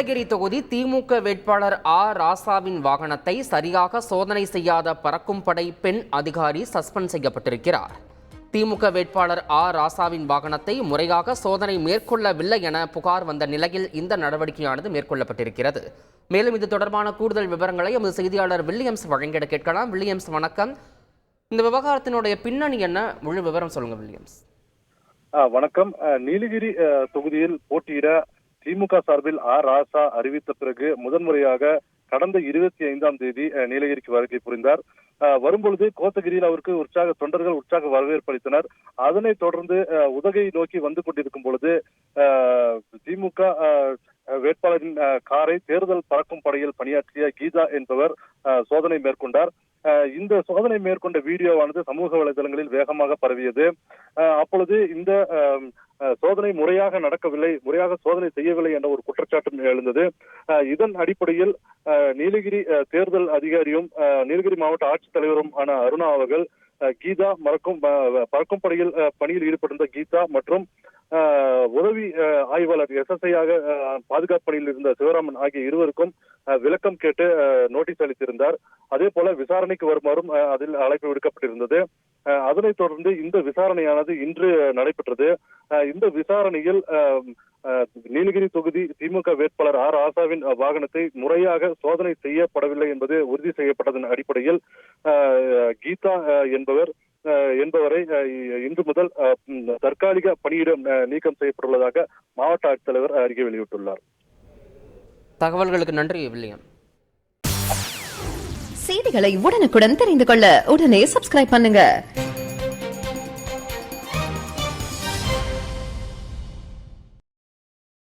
நீலகிரி தொகுதி திமுக வேட்பாளர் ராசாவின் வாகனத்தை சரியாக சோதனை செய்யாத பறக்கும் படை பெண் அதிகாரி சஸ்பெண்ட் செய்யப்பட்டிருக்கிறார். திமுக வேட்பாளர் ராசாவின் வாகனத்தை முறையாக சோதனை மேற்கொள்ளவில்லை என புகார் வந்த நிலையில் இந்த நடவடிக்கையானது மேற்கொள்ளப்பட்டிருக்கிறது. மேலும் இது தொடர்பான கூடுதல் விவரங்களை எமது செய்தியாளர் வில்லியம்ஸ் வழங்கிட கேட்கலாம். வில்லியம்ஸ், வணக்கம். இந்த விவகாரத்தினுடைய பின்னணி என்ன, முழு விவரம் சொல்லுங்க வில்லியம்ஸ். வணக்கம். நீலகிரி தொகுதியில் போட்டியிட திமுக சார்பில் ராசா அறிவித்த பிறகு முதன்முறையாக கடந்த 25ஆம் தேதி நீலகிரிக்கு வருகை புரிந்தார். வரும்பொழுது கோத்தகிரியில் அவருக்கு தொண்டர்கள் உற்சாக வரவேற்பு அளித்தனர். அதனைத் தொடர்ந்து உதகை நோக்கி வந்து கொண்டிருக்கும் பொழுது திமுக வேட்பாளரின் காரை தேர்தல் பறக்கும் படையில் பணியாற்றிய கீதா என்பவர் சோதனை மேற்கொண்டார். இந்த சோதனை மேற்கொண்ட வீடியோவானது சமூக வலைதளங்களில் வேகமாக பரவியது. அப்பொழுது இந்த சோதனை முறையாக நடக்கவில்லை, முறையாக சோதனை செய்யவில்லை என்ற ஒரு குற்றச்சாட்டும் எழுந்தது. இதன் அடிப்படையில் நீலகிரி தேர்தல் அதிகாரியும் நீலகிரி மாவட்ட ஆட்சித்தலைவரும் ஆன அருணா அவர்கள் கீதா பறக்கும் படையில் பணியில் ஈடுபட்டிருந்த கீதா மற்றும் உதவி ஆய்வாளர் SSI பாதுகாப்பு பணியில் இருந்த சிவராமன் ஆகிய இருவருக்கும் விளக்கம் கேட்டு நோட்டீஸ் அளித்திருந்தார். அதே போல விசாரணைக்கு வருமாறும் அதில் அழைப்பு விடுக்கப்பட்டிருந்தது. அதனைத் தொடர்ந்து இந்த விசாரணையானது இன்று நடைபெற்றது. இந்த விசாரணையில் நீலகிரி தொகுதி திமுக வேட்பாளர் ராசாவின் வாகனத்தை முறையாக சோதனை செய்யப்படவில்லை என்பது உறுதி செய்யப்பட்டதன் அடிப்படையில் கீதா என்பவரை இன்று முதல் தற்காலிக பணியிடம் நீக்கம் செய்யப்பட்டுள்ளதாக மாவட்ட ஆட்சித்தலைவர் அறிக்கை வெளியிட்டுள்ளார். தகவல்களுக்கு நன்றி வில்லியம். செய்திகளை உடனுக்குடன் தெரிந்து கொள்ள உடனே சப்ஸ்கிரைப் பண்ணுங்க.